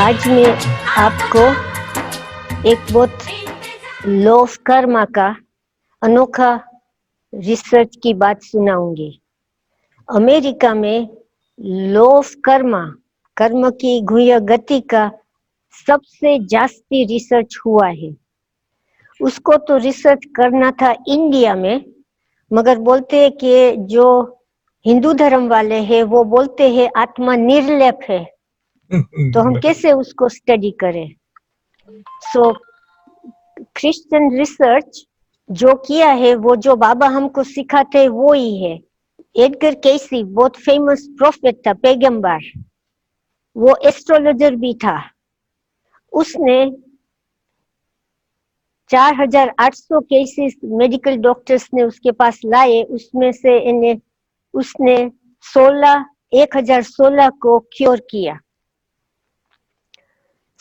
आज मैं आपको एक बहुत लॉ ऑफ कर्मा का अनोखा रिसर्च की बात सुनाऊंगी। अमेरिका में लॉ ऑफ कर्मा, कर्म की गुह्य गति का सबसे जास्ती रिसर्च हुआ है। उसको तो रिसर्च करना था इंडिया में, मगर बोलते हैं कि जो हिंदू धर्म वाले हैं वो बोलते हैं आत्मा निर्लेप है, तो हम कैसे उसको स्टडी करें। सो क्रिश्चियन रिसर्च जो किया है, वो जो बाबा हमको सिखाते हैं वो ही है। एडगर केसी बहुत फेमस प्रोफेट था, पैगंबर, वो एस्ट्रोलॉजर भी था। उसने 4800 केसेस मेडिकल डॉक्टर्स ने उसके पास लाए, उसमें से उसने 1016 को क्योर किया।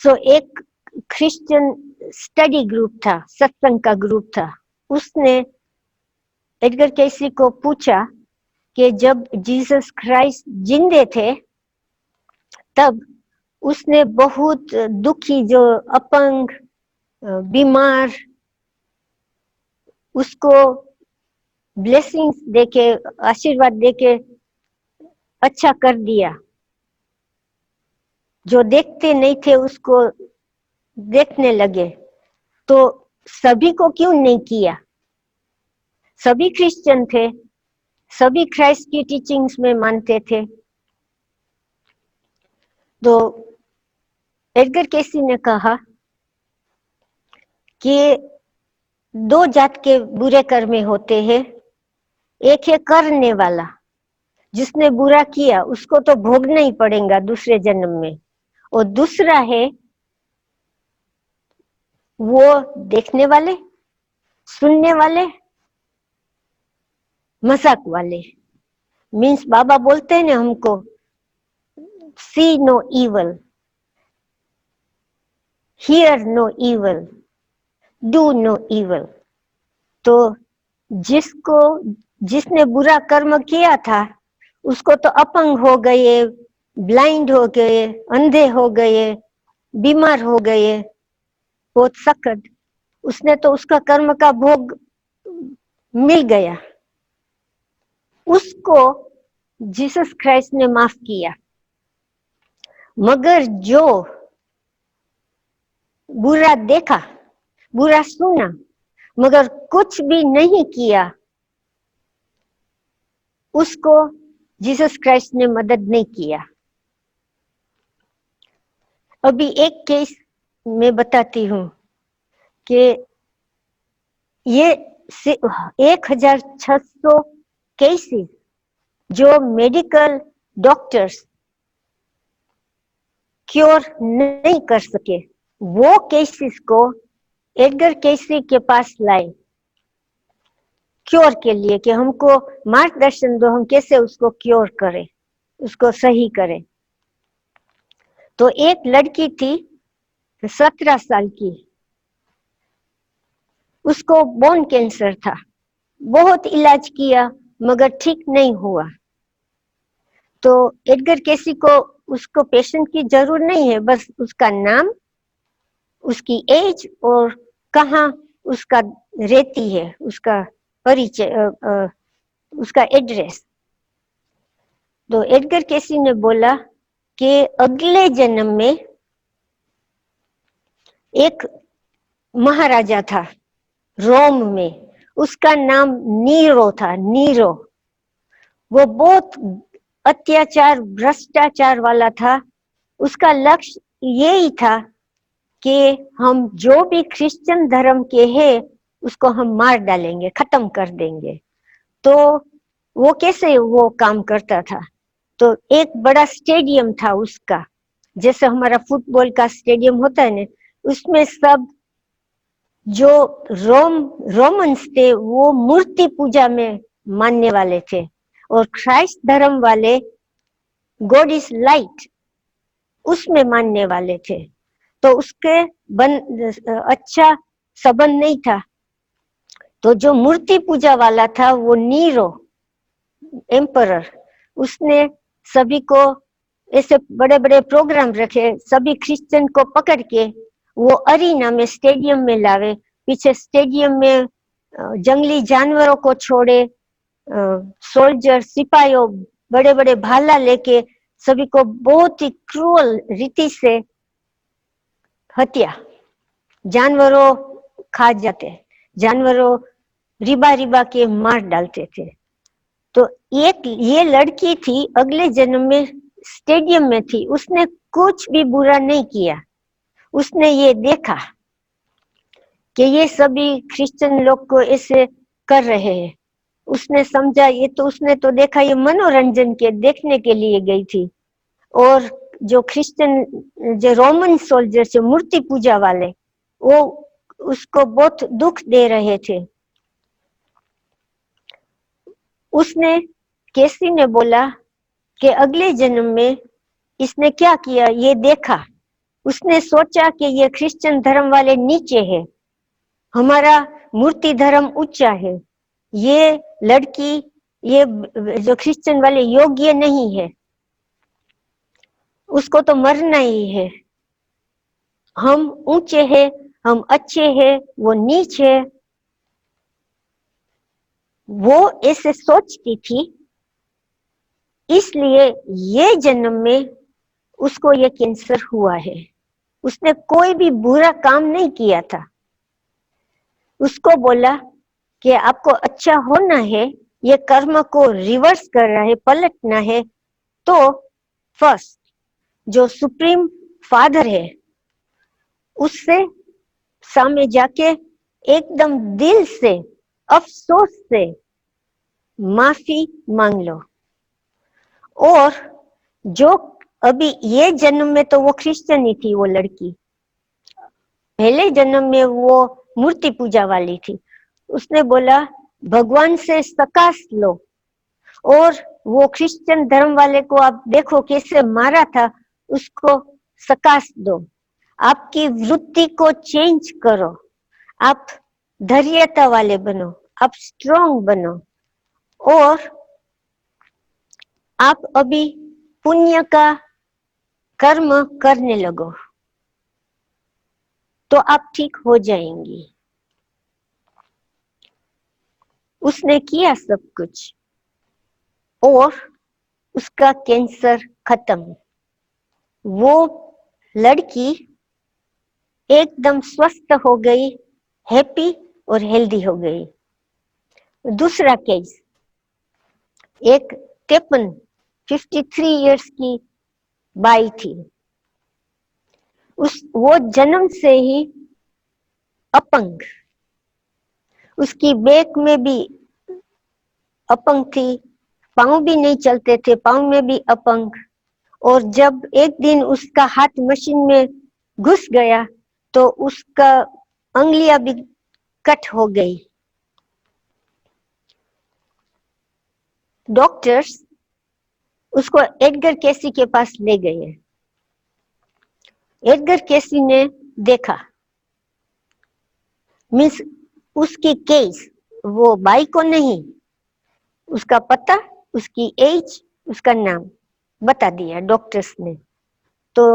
सो एक क्रिश्चियन स्टडी ग्रुप था, सत्संग का ग्रुप था। उसने एडगर केसी को पूछा कि जब जीसस क्राइस्ट जिंदे थे तब उसने बहुत दुखी, जो अपंग, बीमार, उसको ब्लेसिंग्स देके, आशीर्वाद देके अच्छा कर दिया। जो देखते नहीं थे उसको देखने लगे, तो सभी को क्यों नहीं किया? सभी क्रिश्चियन थे, सभी क्राइस्ट की टीचिंग्स में मानते थे। तो एडगर केसी ने कहा कि दो जात के बुरे कर्म होते हैं। एक है करने वाला, जिसने बुरा किया उसको तो भोगना ही पड़ेगा दूसरे जन्म में, और दूसरा है वो देखने वाले, सुनने वाले, मजाक वाले। मीन्स बाबा बोलते हैं ना हमको, see no evil, hear no evil, do no evil. तो जिसने बुरा कर्म किया था उसको तो अपंग हो गए, ब्लाइंड हो गए, अंधे हो गए, बीमार हो गए, बहुत सख्त। उसने तो उसका कर्म का भोग मिल गया, उसको जीसस क्राइस्ट ने माफ किया। मगर जो बुरा देखा, बुरा सुना, मगर कुछ भी नहीं किया, उसको जीसस क्राइस्ट ने मदद नहीं किया। अभी एक केस मैं बताती हूँ कि ये 1600 केसेस जो मेडिकल डॉक्टर्स क्योर नहीं कर सके, वो केसेस को एडगर केसी के पास लाए क्योर के लिए, कि हमको मार्गदर्शन दो, हम कैसे उसको क्योर करें, उसको सही करें। तो एक लड़की थी 17 साल की, उसको बोन कैंसर था। बहुत इलाज किया मगर ठीक नहीं हुआ। तो एडगर केसी को उसको पेशेंट की जरूरत नहीं है, बस उसका नाम, उसकी एज और कहाँ उसका रहती है, उसका परिचय, उसका एड्रेस। तो एडगर केसी ने बोला कि अगले जन्म में एक महाराजा था रोम में, उसका नाम नीरो था, नीरो। वो बहुत अत्याचार, भ्रष्टाचार वाला था। उसका लक्ष्य यही था कि हम जो भी क्रिश्चियन धर्म के हैं उसको हम मार डालेंगे, खत्म कर देंगे। तो वो कैसे वो काम करता था? तो एक बड़ा स्टेडियम था उसका, जैसे हमारा फुटबॉल का स्टेडियम होता है ना, उसमें सब जो रोमन्स थे वो मूर्ति पूजा में मानने वाले थे, और क्राइस्ट धर्म वाले गॉड इज लाइट उसमें मानने वाले थे। तो उसके अच्छा संबंध नहीं था। तो जो मूर्ति पूजा वाला था वो नीरो एम्परर, उसने सभी को ऐसे बड़े बड़े प्रोग्राम रखे, सभी क्रिश्चियन को पकड़ के वो अरीना में, स्टेडियम में लावे, पीछे स्टेडियम में जंगली जानवरों को छोड़े, सोल्जर, सिपाहियों बड़े बड़े भाला लेके सभी को बहुत ही क्रूअल रीति से हत्या, जानवरों खा जाते, जानवरों रिबा रिबा के मार डालते थे। तो एक ये लड़की थी, अगले जन्म में स्टेडियम में थी, उसने कुछ भी बुरा नहीं किया, उसने ये देखा कि ये सभी क्रिश्चियन लोग को ऐसे कर रहे हैं, उसने समझा, ये तो उसने तो देखा ये मनोरंजन के देखने के लिए गई थी। और जो क्रिश्चियन, जो रोमन सोल्जर थे, मूर्ति पूजा वाले, वो उसको बहुत दुख दे रहे थे। उसने, केसी ने बोला कि अगले जन्म में इसने क्या किया ये देखा, उसने सोचा कि ये क्रिश्चियन धर्म वाले नीचे है, हमारा मूर्ति धर्म ऊंचा है, ये लड़की, ये जो क्रिश्चियन वाले योग्य नहीं है, उसको तो मरना ही है, हम ऊंचे हैं, हम अच्छे हैं, वो नीच है। वो ऐसे सोचती थी, इसलिए ये जन्म में उसको ये कैंसर हुआ है। उसने कोई भी बुरा काम नहीं किया था। उसको बोला कि आपको अच्छा होना है, ये कर्म को रिवर्स करना है, पलटना है, तो फर्स्ट जो सुप्रीम फादर है उससे सामने जाके एकदम दिल से, अफसोस से माफी मांग लो। और जो अभी ये जन्म में तो वो क्रिश्चियन ही थी, वो लड़की, पहले जन्म में वो मूर्ति पूजा वाली थी। उसने बोला भगवान से सकाश लो, और वो क्रिश्चियन धर्म वाले को आप देखो कैसे मारा था, उसको सकाश दो, आपकी वृत्ति को चेंज करो, आप धैर्यता वाले बनो, आप स्ट्रांग बनो, और आप अभी पुण्य का कर्म करने लगो तो आप ठीक हो जाएंगी। उसने किया सब कुछ और उसका कैंसर खत्म। वो लड़की एकदम स्वस्थ हो गई, हैप्पी और हेल्दी हो गई। दूसरा केस, एक 53 इयर्स की बाई थी, वो जन्म से ही अपंग, उसकी बैक में भी अपंग थी, पांव भी नहीं चलते थे, पांव में भी अपंग। और जब एक दिन उसका हाथ मशीन में घुस गया तो उसका अंगुलियां भी कट हो गई। डॉक्टर्स उसको एडगर केसी के पास ले गए। एडगर केसी ने देखा, मीन्स उसकी केस, वो बाई को नहीं, उसका पता, उसकी एज, उसका नाम बता दिया डॉक्टर्स ने। तो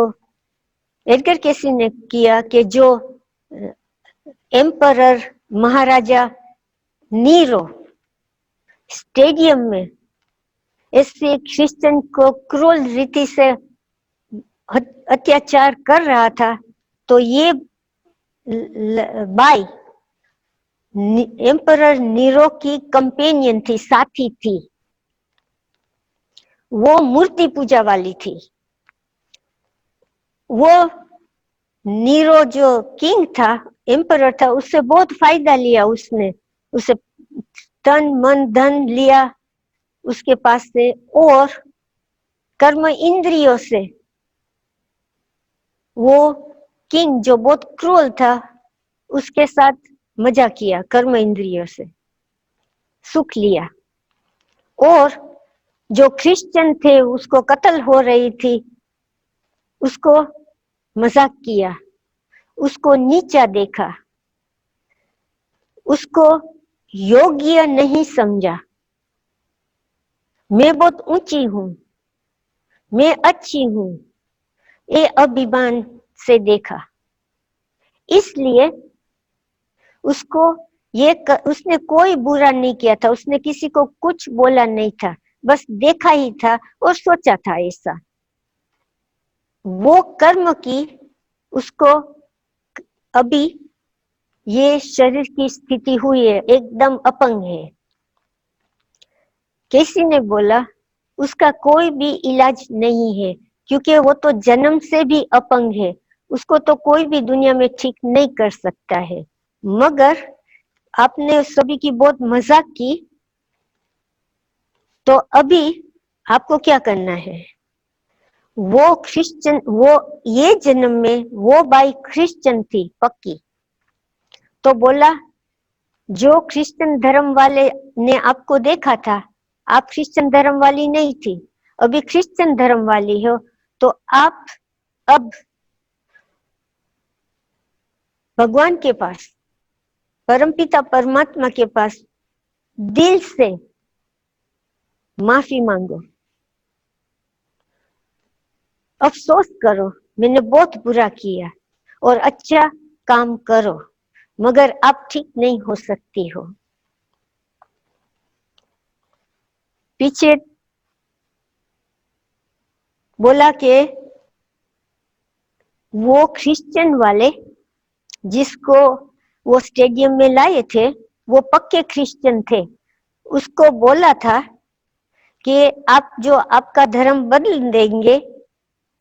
एडगर केसी ने किया कि जो एम्परर महाराजा नीरो स्टेडियम में ऐसे क्रिश्चियन को क्रूर रीति से अत्याचार कर रहा था, तो ये बाई एम्परर नीरो की कंपेनियन थी, साथी थी, वो मूर्ति पूजा वाली थी। वो नीरो जो किंग था, एम्परर था, उससे बहुत फायदा लिया उसने, उसे तन मन धन लिया उसके पास से, और कर्म इंद्रियों से वो किंग जो बहुत क्रूर था उसके साथ मजा किया, कर्म इंद्रियों से सुख लिया। और जो क्रिश्चियन थे उसको कत्ल हो रही थी, उसको मजाक किया, उसको नीचा देखा, उसको योग्य नहीं समझा। मैं बहुत ऊंची हूं, मैं अच्छी हूं, ये अभिमान से देखा, इसलिए उसको उसने कोई बुरा नहीं किया था, उसने किसी को कुछ बोला नहीं था, बस देखा ही था और सोचा था ऐसा। वो कर्म की उसको अभी ये शरीर की स्थिति हुई है, एकदम अपंग है। किसी ने बोला उसका कोई भी इलाज नहीं है, क्योंकि वो तो जन्म से भी अपंग है, उसको तो कोई भी दुनिया में ठीक नहीं कर सकता है। मगर आपने सभी की बहुत मजाक की, तो अभी आपको क्या करना है, वो ये जन्म में वो बाई क्रिश्चियन थी पक्की, तो बोला जो क्रिश्चियन धर्म वाले ने आपको देखा था, आप क्रिश्चियन धर्म वाली नहीं थी, अभी क्रिश्चियन धर्म वाली हो, तो आप अब भगवान के पास, परमपिता परमात्मा के पास दिल से माफी मांगो, अफसोस करो मैंने बहुत बुरा किया और अच्छा काम करो, मगर आप ठीक नहीं हो सकती हो। पीछे बोला कि वो क्रिश्चियन वाले जिसको वो स्टेडियम में लाए थे, वो पक्के क्रिश्चियन थे, उसको बोला था कि आप जो आपका धर्म बदल देंगे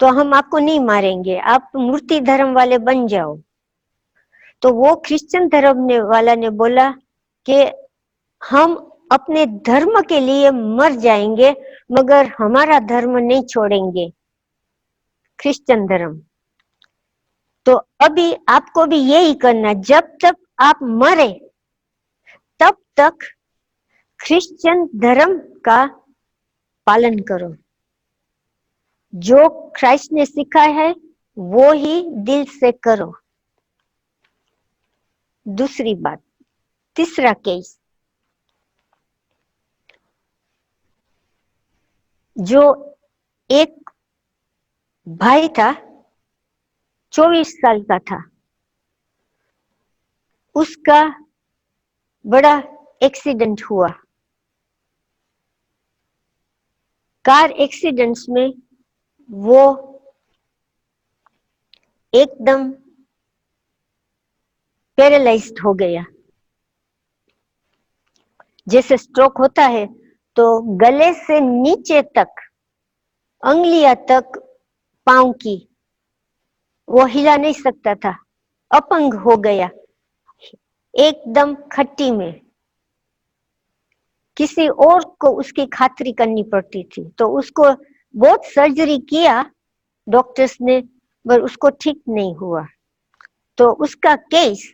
तो हम आपको नहीं मारेंगे, आप मूर्ति धर्म वाले बन जाओ। तो वो क्रिश्चियन धर्म वाला ने बोला कि हम अपने धर्म के लिए मर जाएंगे, मगर हमारा धर्म नहीं छोड़ेंगे, क्रिश्चियन धर्म। तो अभी आपको भी यही करना, जब तक आप मरे तब तक क्रिश्चियन धर्म का पालन करो, जो क्राइस्ट ने सिखाया है वो ही दिल से करो। दूसरी बात, तीसरा केस, जो एक भाई था, 24 साल का था, उसका बड़ा एक्सीडेंट हुआ। कार एक्सीडेंट्स में वो एकदम पैरालाइज्ड हो गया। जैसे स्ट्रोक होता है तो गले से नीचे तक, अंगुलियां तक पांव की, वो हिला नहीं सकता था, अपंग हो गया एकदम खट्टी में। किसी और को उसकी खातिरी करनी पड़ती थी, तो उसको बहुत सर्जरी किया डॉक्टर्स ने, पर उसको ठीक नहीं हुआ। तो उसका केस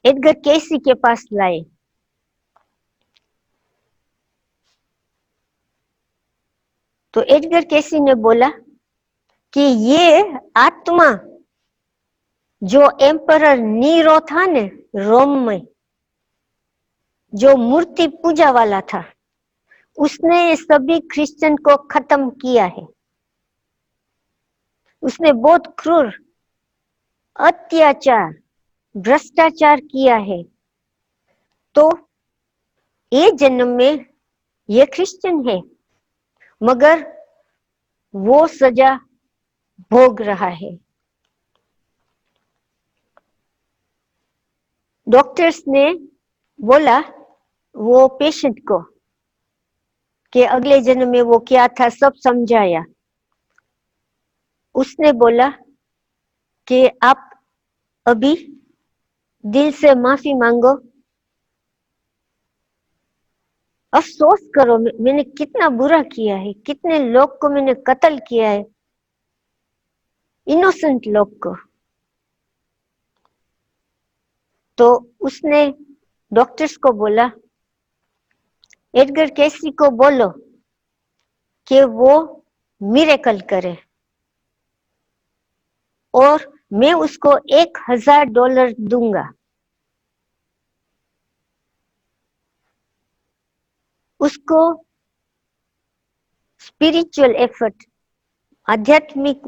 एडगर केसी के पास लाए। तो एडगर केसी ने बोला कि ये आत्मा जो एम्परर नीरो था ने रोम में, जो मूर्ति पूजा वाला था, उसने सभी क्रिश्चियन को खत्म किया है। उसने बहुत क्रूर अत्याचार भ्रष्टाचार किया है। तो ये जन्म में ये क्रिश्चियन है, मगर वो सजा भोग रहा है। डॉक्टर्स ने बोला वो पेशेंट को कि अगले जन्म में वो क्या था, सब समझाया। उसने बोला कि आप अभी दिल से माफी मांगो, अफसोस करो मैंने कितना बुरा किया है, कितने लोग को मैंने कत्ल किया है, इनोसेंट लोग को। तो उसने डॉक्टर्स को बोला, एडगर केसी को बोलो कि वो मिरेकल करे और मैं उसको $1000 दूंगा। उसको स्पिरिचुअल एफर्ट, आध्यात्मिक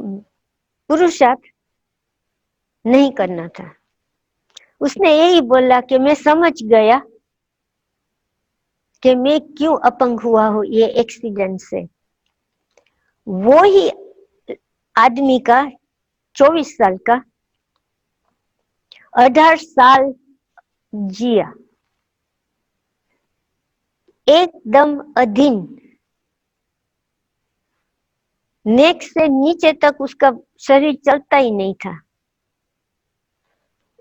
पुरुषार्थ नहीं करना था। उसने यही बोला कि मैं समझ गया कि मैं क्यों अपंग हुआ हूं ये एक्सीडेंट से। वो ही आदमी का 24 साल का 18 साल जिया, एकदम अधीन, नेक से नीचे तक उसका शरीर चलता ही नहीं था।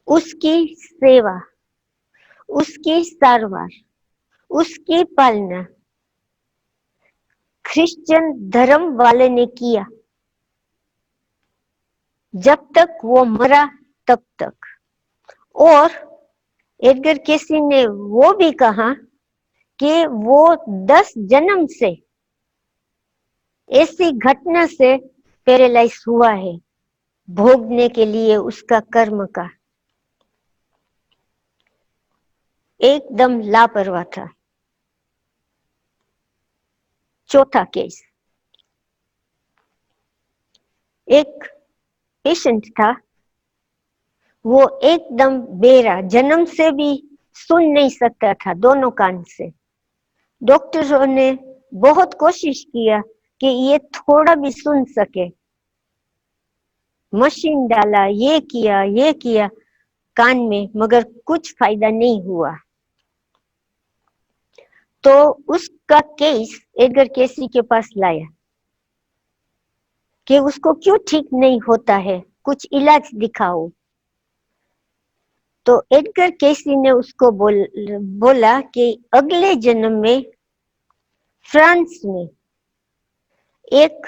उसकी सेवा, उसकी सारवार, उसकी पालना क्रिश्चियन धर्म वाले ने किया, जब तक वो मरा तब तक। और एडगर केसी ने वो भी कहा कि वो 10 जन्म से ऐसी घटना से पैरालाइज हुआ है, भोगने के लिए उसका कर्म का। एकदम लापरवाह था। चौथा केस, एक पेशेंट था, वो एकदम बेरा, जन्म से भी सुन नहीं सकता था दोनों कान से। डॉक्टरों ने बहुत कोशिश किया कि ये थोड़ा भी सुन सके, मशीन डाला, ये किया कान में, मगर कुछ फायदा नहीं हुआ। तो उसका केस एडगर केसी के पास लाया कि उसको क्यों ठीक नहीं होता है, कुछ इलाज दिखाओ। तो एडगर केसी ने उसको बोला कि अगले जन्म में फ्रांस में एक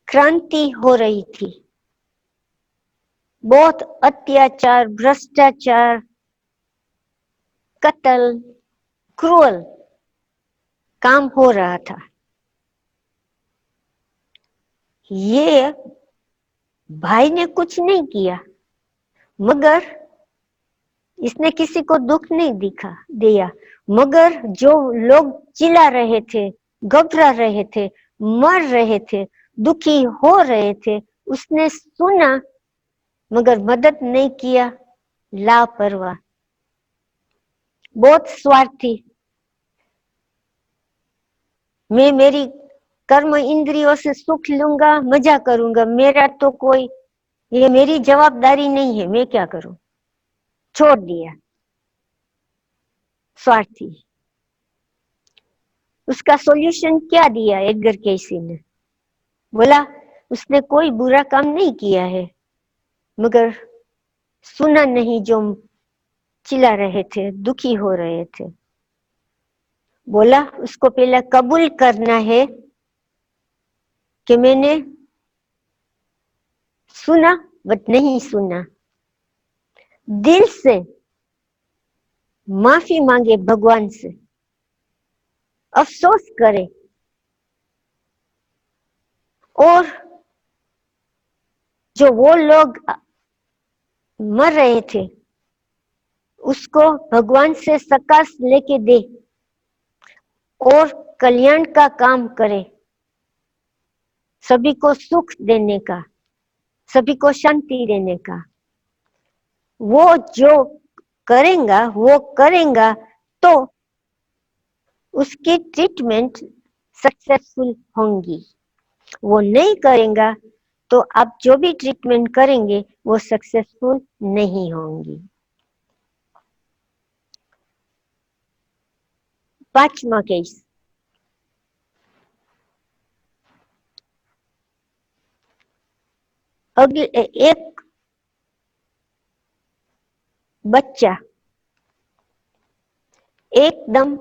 क्रांति हो रही थी, बहुत अत्याचार, भ्रष्टाचार, कत्ल, क्रूअल काम हो रहा था। ये भाई ने कुछ नहीं किया, मगर इसने किसी को दुख नहीं दिया, मगर जो लोग चिल्ला रहे थे, घबरा रहे थे, मर रहे थे, दुखी हो रहे थे, उसने सुना मगर मदद नहीं किया, लापरवाह, बहुत स्वार्थी। मैं मेरी कर्म इंद्रियों से सुख लूंगा, मजा करूंगा, मेरा तो कोई, ये मेरी जवाबदारी नहीं है, मैं क्या करूं, छोड़ दिया। स्वार्थी। उसका सॉल्यूशन क्या दिया एडगर केसी ने? बोला उसने कोई बुरा काम नहीं किया है, मगर सुना नहीं जो चिल्ला रहे थे, दुखी हो रहे थे। बोला उसको पहले कबूल करना है कि मैंने सुना बट नहीं सुना, दिल से माफी मांगे भगवान से, अफसोस करे, और जो वो लोग मर रहे थे उसको भगवान से सकाश लेके दे और कल्याण का काम करे, सभी को सुख देने का, सभी को शांति देने का। वो जो करेगा तो उसकी ट्रीटमेंट सक्सेसफुल होंगी। वो नहीं करेगा तो आप जो भी ट्रीटमेंट करेंगे वो सक्सेसफुल नहीं होंगी। 5वां केस, अगले एक बच्चा एकदम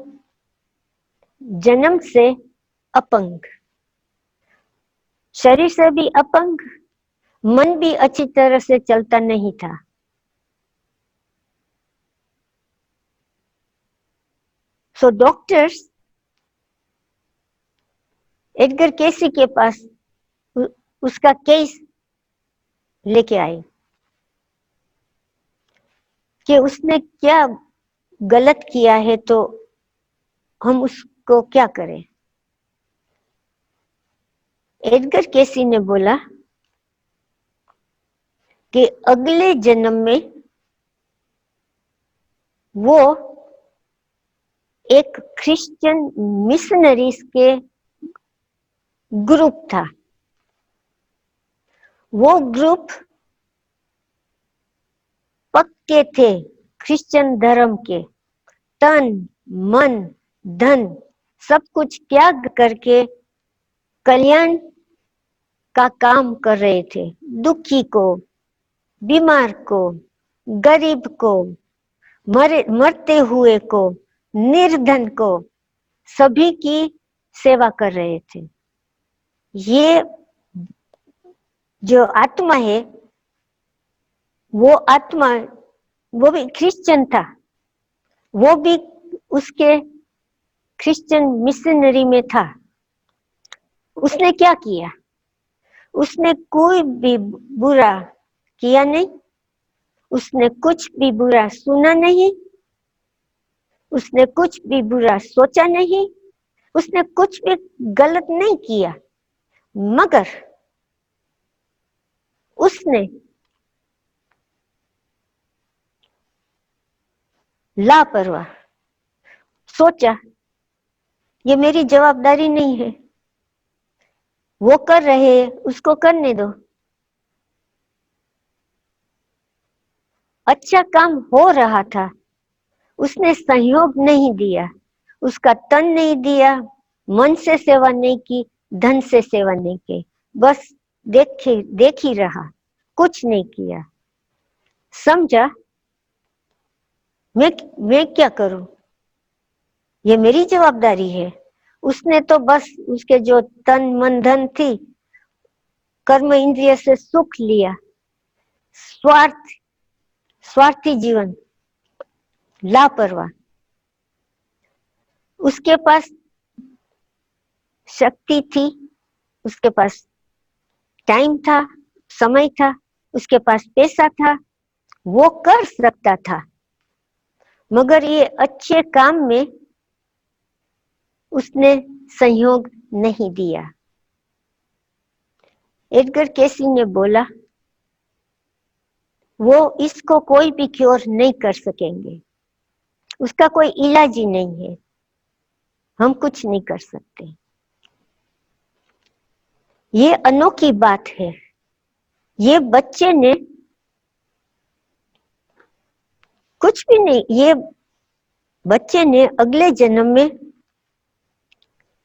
जन्म से अपंग, शरीर से भी अपंग, मन भी अच्छी तरह से चलता नहीं था। सो डॉक्टर्स एडगर केसी के पास उसका केस लेके आए कि उसने क्या गलत किया है, तो हम को क्या करें? एडगर केसी ने बोला कि अगले जन्म में वो एक क्रिश्चियन मिशनरीज के ग्रुप था। वो ग्रुप पक्के थे क्रिश्चियन धर्म के, तन मन धन सब कुछ त्याग करके कल्याण का काम कर रहे थे। दुखी को, बीमार को, गरीब को, मरते हुए को, निर्धन को, सभी की सेवा कर रहे थे। ये जो आत्मा है, वो आत्मा, वो भी क्रिश्चियन था, वो भी उसके क्रिश्चियन मिशनरी में था। उसने क्या किया? उसने कोई भी बुरा किया नहीं, उसने कुछ भी बुरा सुना नहीं, उसने कुछ भी बुरा सोचा नहीं, उसने कुछ भी गलत नहीं किया, मगर उसने लापरवाह सोचा ये मेरी जवाबदारी नहीं है, वो कर रहे हैं उसको करने दो। अच्छा काम हो रहा था, उसने सहयोग नहीं दिया, उसका तन नहीं दिया, मन से सेवा नहीं की, धन से सेवा नहीं की, बस देख ही रहा, कुछ नहीं किया। समझा मैं क्या करूं, ये मेरी जवाबदारी है। उसने तो बस उसके जो तन मन धन थी, कर्म इंद्रिय से सुख लिया, स्वार्थी जीवन, लापरवाह। उसके पास शक्ति थी, उसके पास टाइम था, समय था, उसके पास पैसा था, वो कर सकता था, मगर ये अच्छे काम में उसने सहयोग नहीं दिया। एडगर केसी ने बोला वो इसको कोई भी क्योर नहीं कर सकेंगे, उसका कोई इलाज ही नहीं है, हम कुछ नहीं कर सकते। ये अनोखी बात है। ये बच्चे ने कुछ भी नहीं, ये बच्चे ने अगले जन्म में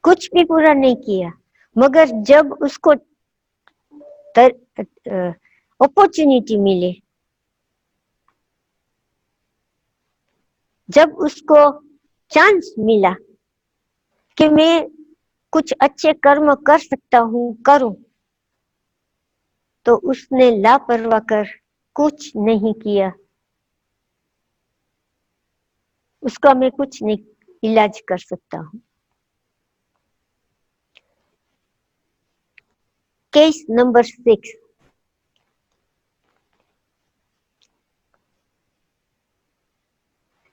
कुछ भी पूरा नहीं किया, मगर जब उसको अपॉर्चुनिटी मिली, जब उसको चांस मिला कि मैं कुछ अच्छे कर्म कर सकता हूँ, करूं, तो उसने लापरवाह कर कुछ नहीं किया। उसका मैं कुछ नहीं इलाज कर सकता हूँ। Case number 6।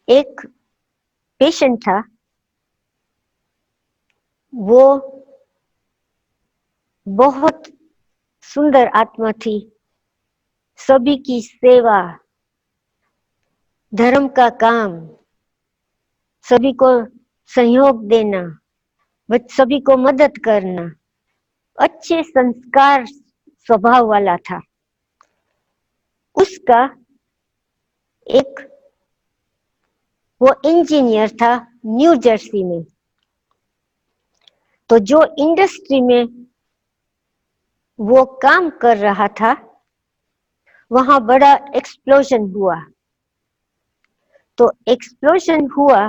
एक पेशेंट था, वो बहुत सुंदर आत्मा थी, सभी की सेवा, धर्म का काम, सभी को सहयोग देना, सभी को मदद करना, अच्छे संस्कार स्वभाव वाला था। उसका एक वो इंजीनियर था न्यू जर्सी में। तो जो इंडस्ट्री में वो काम कर रहा था, वहां बड़ा एक्सप्लोजन हुआ। तो एक्सप्लोजन हुआ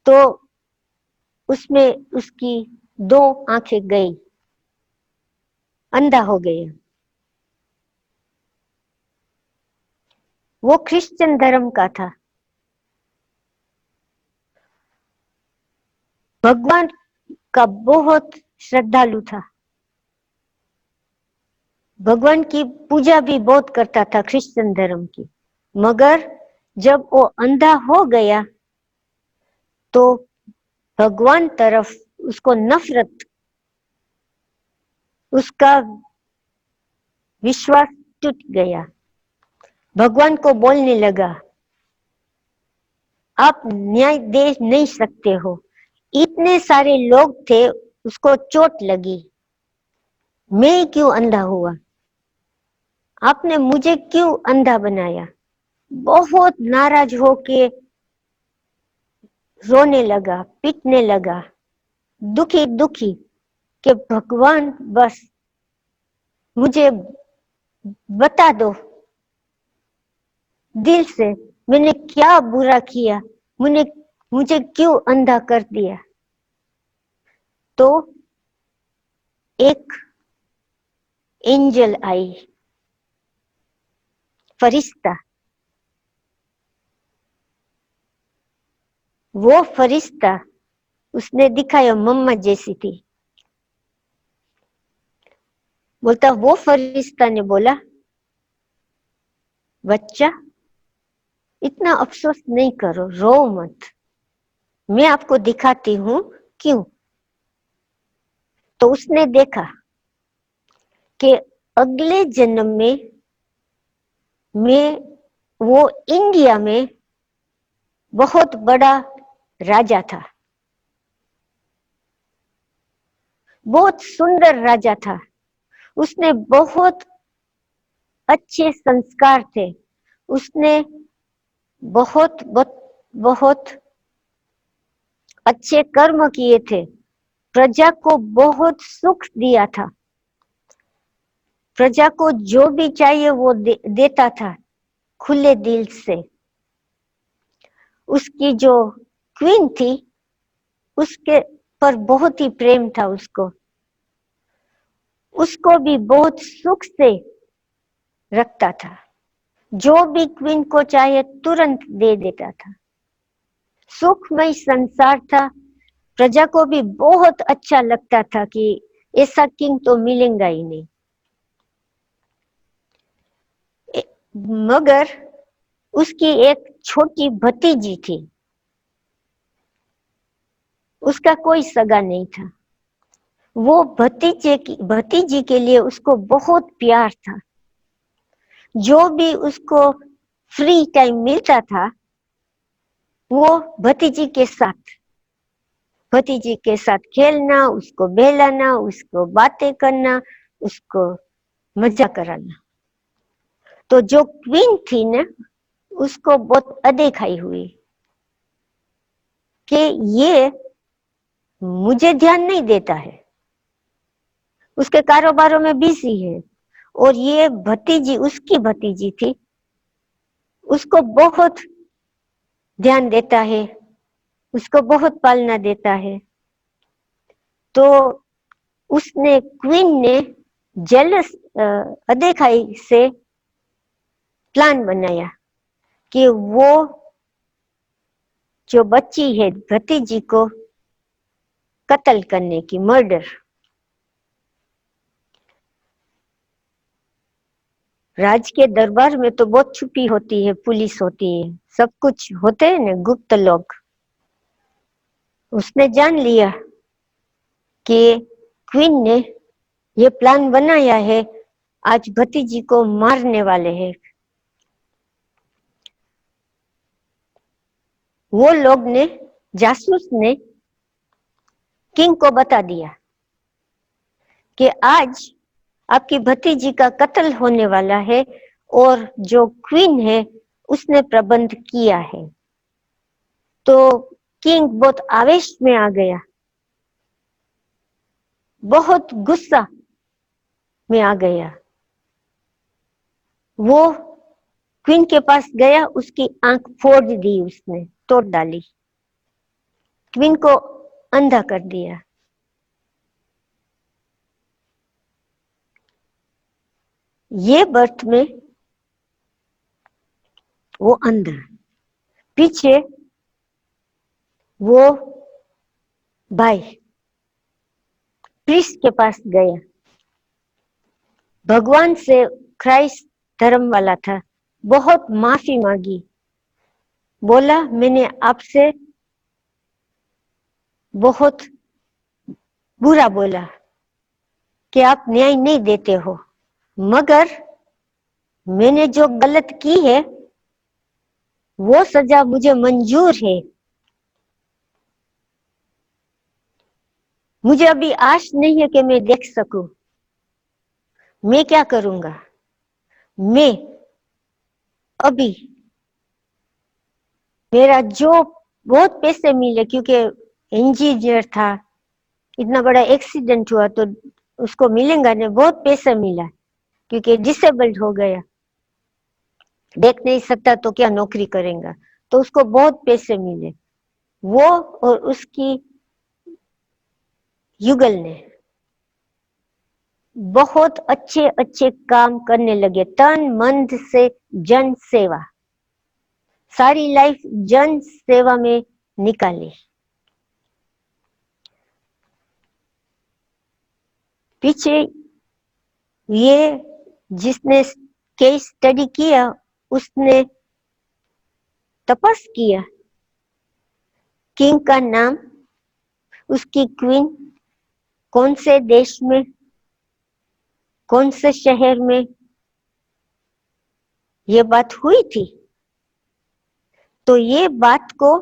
तो उसमें उसकी 2 आंखें गई, अंधा हो गया। वो क्रिश्चियन धर्म का था, भगवान का बहुत श्रद्धालु था, भगवान की पूजा भी बहुत करता था क्रिश्चियन धर्म की। मगर जब वो अंधा हो गया तो भगवान तरफ उसको नफरत, उसका विश्वास टूट गया। भगवान को बोलने लगा, आप न्याय दे नहीं सकते हो, इतने सारे लोग थे, उसको चोट लगी, मैं क्यों अंधा हुआ, आपने मुझे क्यों अंधा बनाया। बहुत नाराज होके रोने लगा, पीटने लगा, दुखी दुखी कि भगवान बस मुझे बता दो दिल से, मैंने क्या बुरा किया, मुझे क्यों अंधा कर दिया। तो एक एंजल आई, फरिश्ता। वो फरिश्ता उसने दिखाया मम्मा जैसी थी। बोलता, वो फरिश्ता ने बोला, बच्चा इतना अफसोस नहीं करो, रो मत, मैं आपको दिखाती हूँ क्यों। तो उसने देखा कि अगले जन्म में मैं वो इंडिया में बहुत बड़ा राजा था, बहुत सुंदर राजा था, उसने बहुत अच्छे संस्कार थे, उसने बहुत बहुत, बहुत अच्छे कर्म किए थे, प्रजा को बहुत सुख दिया था, प्रजा को जो भी चाहिए वो देता था खुले दिल से। उसकी जो क्वीन थी उसके पर बहुत ही प्रेम था, उसको भी बहुत सुख से रखता था, जो भी क्वीन को चाहे तुरंत दे देता था, सुखमय संसार था। प्रजा को भी बहुत अच्छा लगता था कि ऐसा किंग तो मिलेगा ही नहीं। मगर उसकी एक छोटी भतीजी थी, उसका कोई सगा नहीं था, वो भतीजी के लिए उसको बहुत प्यार था, जो भी उसको फ्री टाइम मिलता था वो भतीजी के साथ खेलना, उसको बहलाना, उसको बातें करना, उसको मजा कराना। तो जो क्वीन थी ना, उसको बहुत अदेखाई हुई कि ये मुझे ध्यान नहीं देता है, उसके कारोबारों में बिजी है, और ये भतीजी, उसकी भतीजी थी, उसको बहुत ध्यान देता है, उसको बहुत पालना देता है। तो उसने, क्वीन ने जेलस अदेखाई से प्लान बनाया कि वो जो बच्ची है भतीजी को कत्ल करने की, मर्डर। राज के दरबार में तो बहुत छुपी होती है, पुलिस होती है, सब कुछ होते हैं ना गुप्त लोग। उसने जान लिया कि क्वीन ने ये प्लान बनाया है, आज भतीजी को मारने वाले हैं। वो लोग ने, जासूस ने किंग को बता दिया कि आज आपकी भतीजी का कत्ल होने वाला है, और जो क्वीन है उसने प्रबंध किया है। तो किंग बहुत आवेश में आ गया, बहुत गुस्सा में आ गया। वो क्वीन के पास गया, उसकी आंख फोड़ दी, उसने तोड़ डाली, क्वीन को अंधा कर दिया। ये बर्थ में वो अंधा, पीछे वो भाई प्रीस्ट के पास गया, भगवान से, क्राइस्ट धर्म वाला था, बहुत माफी मांगी, बोला मैंने आपसे बहुत बुरा बोला कि आप न्याय नहीं देते हो, मगर मैंने जो गलत की है वो सजा मुझे मंजूर है। मुझे अभी आश नहीं है कि मैं देख सकूं। मैं क्या करूंगा? मैं अभी मेरा जो बहुत पैसे मिले, क्योंकि इंजीनियर था, इतना बड़ा एक्सीडेंट हुआ तो उसको मिलेगा नहीं, बहुत पैसा मिला क्योंकि डिसेबल्ड हो गया, देख नहीं सकता तो क्या नौकरी करेगा, तो उसको बहुत पैसे मिले। वो और उसकी युगल ने बहुत अच्छे अच्छे काम करने लगे, तन मन से जन सेवा, सारी लाइफ जन सेवा में निकाली। पीछे ये जिसने केस स्टडी किया उसने तपस किया, किंग का नाम, उसकी क्वीन, कौन से देश में, कौन से शहर में ये बात हुई थी, तो ये बात को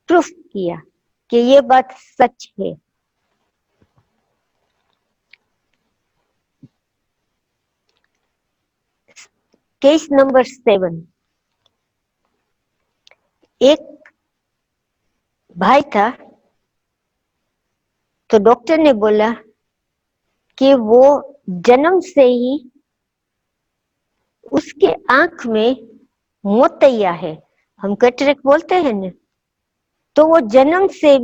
प्रूफ किया कि ये बात सच है। केस नंबर 7, एक भाई था, तो डॉक्टर ने बोला कि वो जन्म से ही उसके आंख में मोतिया है, हम कैटरेक्ट बोलते हैं ना, तो वो जन्म से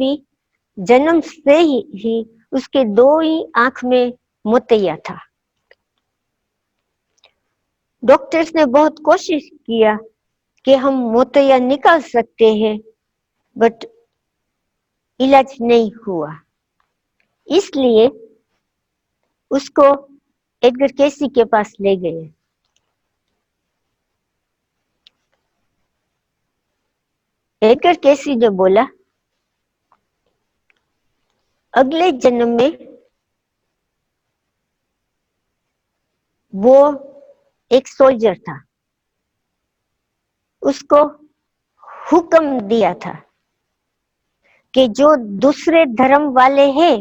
ही उसके 2 ही आंख में मोतिया था। डॉक्टर्स ने बहुत कोशिश किया कि हम मोतिया निकाल सकते हैं, बट इलाज नहीं हुआ, इसलिए उसको एडगर केसी के पास ले गए। एडगर केसी ने बोला अगले जन्म में वो एक सोल्जर था, उसको हुक्म दिया था कि जो दूसरे धर्म वाले हैं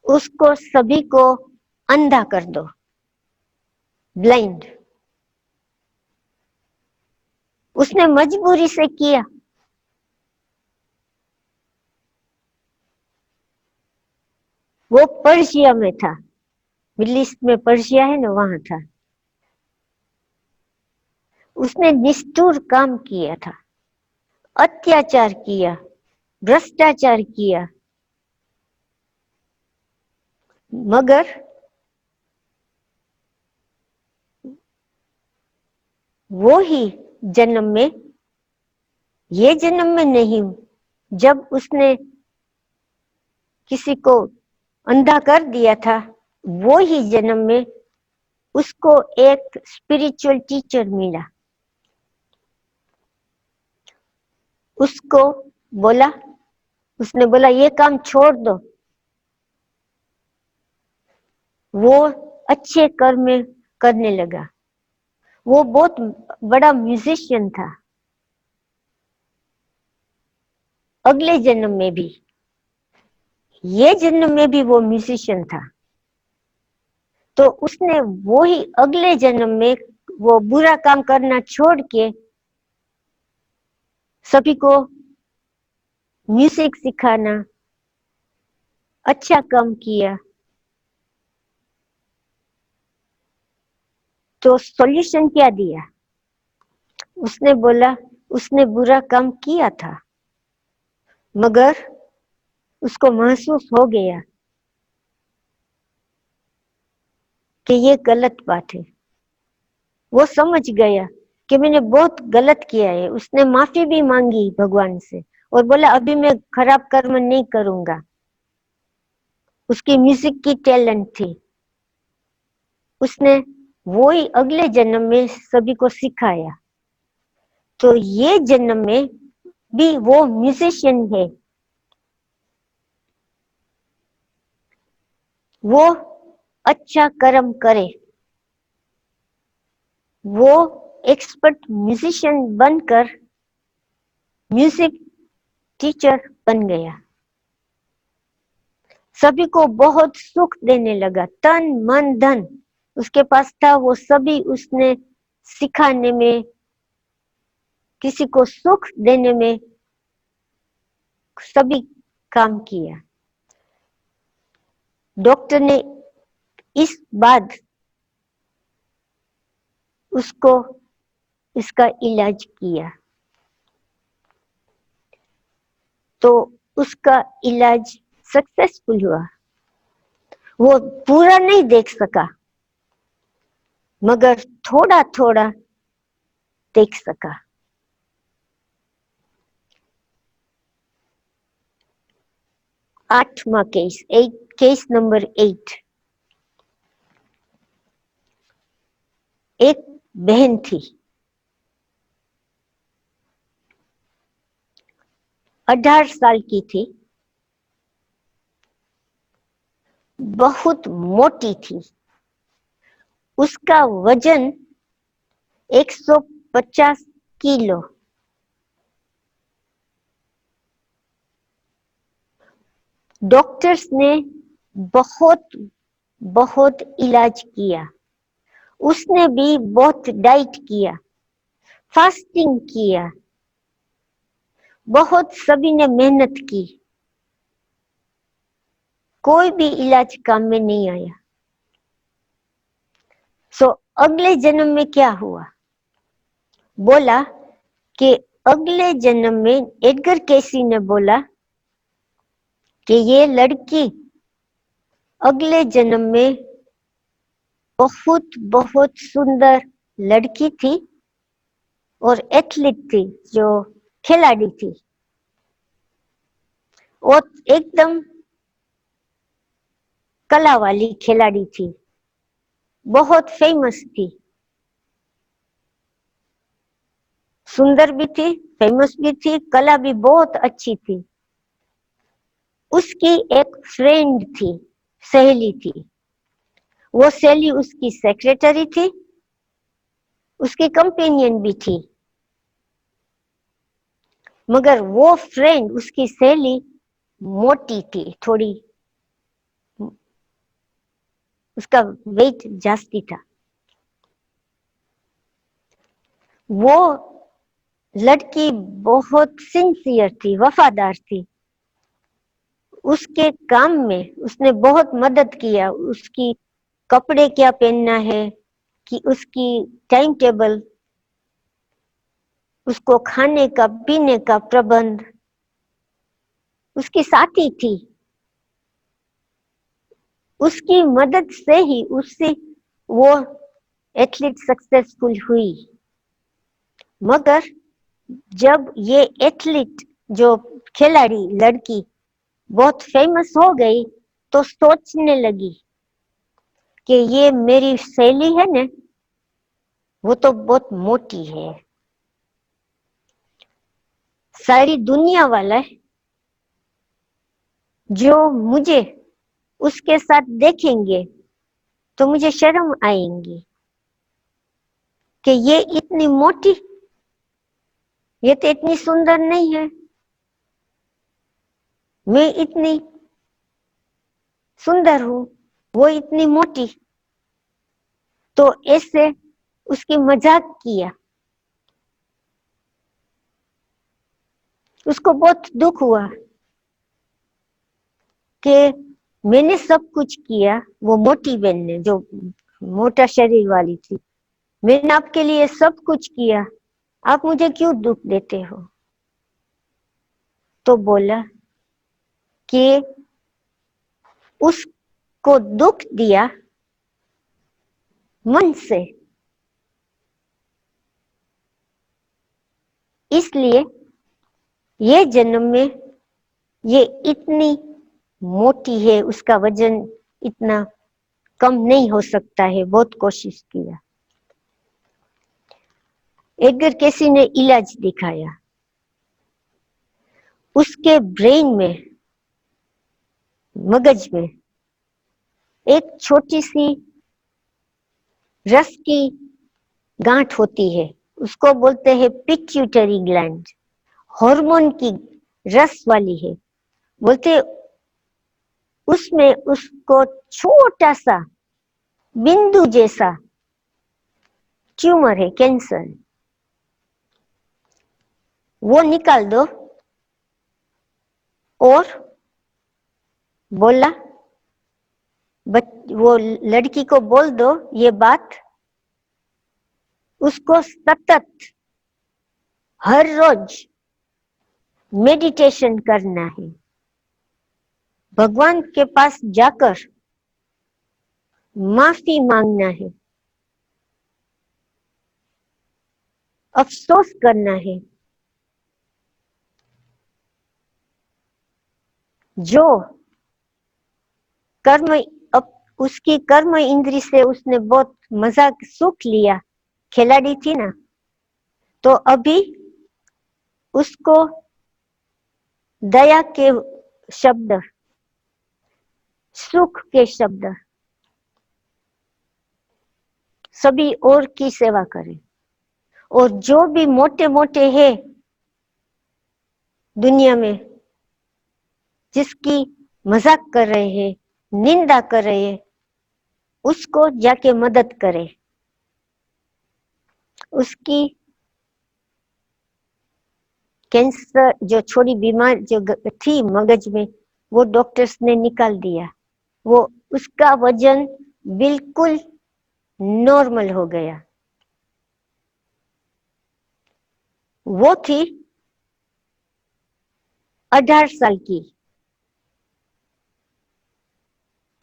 उसको सभी को अंधा कर दो, ब्लाइंड। उसने मजबूरी से किया। वो पर्शिया में था, मिडिल ईस्ट में पर्शिया है ना, वहां था। उसने निष्ठुर काम किया था, अत्याचार किया, भ्रष्टाचार किया, मगर वो ही जन्म में, ये जन्म में नहीं, जब उसने किसी को अंधा कर दिया था, वो ही जन्म में उसको एक स्पिरिचुअल टीचर मिला। उसको बोला, उसने बोला ये काम छोड़ दो। वो अच्छे कर्म करने लगा। वो बहुत बड़ा म्यूजिशियन था, अगले जन्म में भी, ये जन्म में भी वो म्यूजिशियन था। तो उसने वो ही अगले जन्म में वो बुरा काम करना छोड़ के सभी को म्यूजिक सिखाना, अच्छा काम किया। तो सॉल्यूशन क्या दिया? उसने बोला उसने बुरा काम किया था, मगर उसको महसूस हो गया कि ये गलत बात है। वो समझ गया कि मैंने बहुत गलत किया है। उसने माफी भी मांगी भगवान से और बोला अभी मैं खराब कर्म नहीं करूंगा। उसकी म्यूजिक की टैलेंट थी, उसने वो ही अगले जन्म में सभी को सिखाया। तो ये जन्म में भी वो म्यूजिशियन है, वो अच्छा कर्म करे, वो एक्सपर्ट म्यूजिशियन बनकर म्यूजिक टीचर बन गया, सभी को बहुत सुख देने लगा, तन मन धन उसके पास था, वो सभी उसने सिखाने में, किसी को सुख देने में सभी काम किया। डॉक्टर ने इस बाद उसको इसका इलाज किया, तो उसका इलाज सक्सेसफुल हुआ। वो पूरा नहीं देख सका, मगर थोड़ा थोड़ा देख सका। 8वां केस, केस नंबर 8। एक बहन थी, 18 साल की थी, बहुत मोटी थी, उसका वजन 150 किलो। डॉक्टर्स ने बहुत बहुत इलाज किया, उसने भी बहुत डाइट किया, फास्टिंग किया, बहुत सभी ने मेहनत की, कोई भी इलाज काम में नहीं आया। सो अगले जन्म में क्या हुआ, बोला कि अगले जन्म में एडगर केसी ने बोला कि ये लड़की अगले जन्म में बहुत बहुत सुंदर लड़की थी और एथलीट थी, जो खिलाड़ी थी, और एकदम कला वाली खिलाड़ी थी, बहुत फेमस थी, सुंदर भी थी, फेमस भी थी, कला भी बहुत अच्छी थी। उसकी एक फ्रेंड थी, सहेली थी, वो सहेली उसकी सेक्रेटरी थी, उसकी कंपेनियन भी थी, मगर वो फ्रेंड, उसकी सहेली मोटी थी थोड़ी, उसका वेट जास्ती था। वो लड़की बहुत सिंसियर थी, वफादार थी, उसके काम में उसने बहुत मदद किया, उसकी कपड़े क्या पहनना है, कि उसकी टाइम टेबल, उसको खाने का पीने का प्रबंध उसकी साथी थी, उसकी मदद से ही उससे वो एथलीट सक्सेसफुल हुई। मगर जब ये एथलीट, जो खिलाड़ी लड़की बहुत फेमस हो गई, तो सोचने लगी कि ये मेरी सहेली है ना, वो तो बहुत मोटी है, सारी दुनिया वाला जो मुझे उसके साथ देखेंगे तो मुझे शर्म आएंगी कि ये इतनी मोटी, ये तो इतनी सुंदर नहीं है, मैं इतनी सुंदर हूं, वो इतनी मोटी। तो ऐसे उसकी मजाक किया, उसको बहुत दुख हुआ कि मैंने सब कुछ किया, वो मोटी बहन ने, जो मोटा शरीर वाली थी, मैंने आपके लिए सब कुछ किया, आप मुझे क्यों दुख देते हो। तो बोला कि उसको दुख दिया मन से, इसलिए ये जन्म में ये इतनी मोटी है, उसका वजन इतना कम नहीं हो सकता है, बहुत कोशिश किया। एडगर केसी ने इलाज दिखाया, उसके ब्रेन में, मगज में एक छोटी सी रस की गांठ होती है, उसको बोलते हैं पिट्यूटरी ग्लैंड। हार्मोन की रस वाली है। बोलते उसमें उसको छोटा सा बिंदु जैसा ट्यूमर है, कैंसर, वो निकाल दो। और बोला, वो लड़की को बोल दो ये बात, उसको सतत हर रोज मेडिटेशन करना है, भगवान के पास जाकर माफी मांगना है, अफसोस करना है। जो कर्म, उसकी कर्म इंद्री से उसने बहुत मजा सुख लिया, खिलाड़ी थी ना, तो अभी उसको दया के शब्द, सुख के शब्द, सभी और की सेवा करें। और जो भी मोटे मोटे है दुनिया में, जिसकी मजाक कर रहे हैं, निंदा कर रहे हैं, उसको जाके मदद करे। उसकी कैंसर जो छोटी बीमार जो थी मगज में, वो डॉक्टर्स ने निकाल दिया। वो उसका वजन बिल्कुल नॉर्मल हो गया। वो थी 18 साल की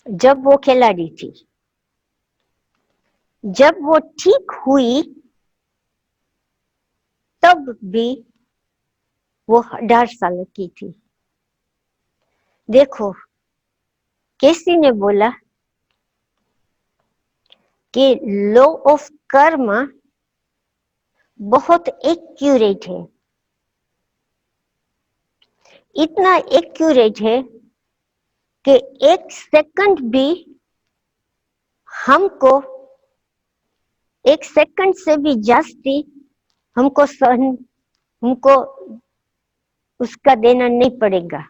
जब वो खिलाड़ी थी। जब वो ठीक हुई तब भी वो 18 साल की थी। देखो, केसी ने बोला कि लॉ ऑफ कर्म बहुत एक्यूरेट है, इतना एक्यूरेट है कि एक सेकंड भी हमको, एक सेकंड से भी जास्ती हमको हमको उसका देना नहीं पड़ेगा।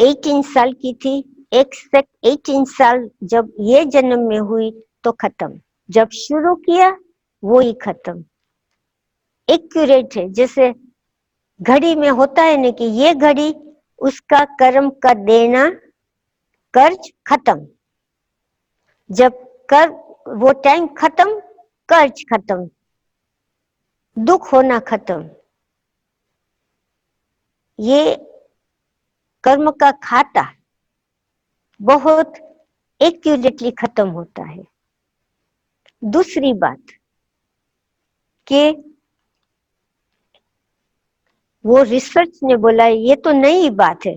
18 साल की थी, 18 साल जब ये जन्म में हुई तो खत्म, जब शुरू किया वो ही खत्म। एक्यूरेट है, जैसे घड़ी में होता है ना कि ये घड़ी उसका कर्म का देना, कर्ज खत्म। जब कर वो टाइम खत्म, कर्ज खत्म, दुख होना खत्म। ये कर्म का खाता बहुत एक्यूरेटली खत्म होता है। दूसरी बात कि वो रिसर्च ने बोला ये तो नई बात है,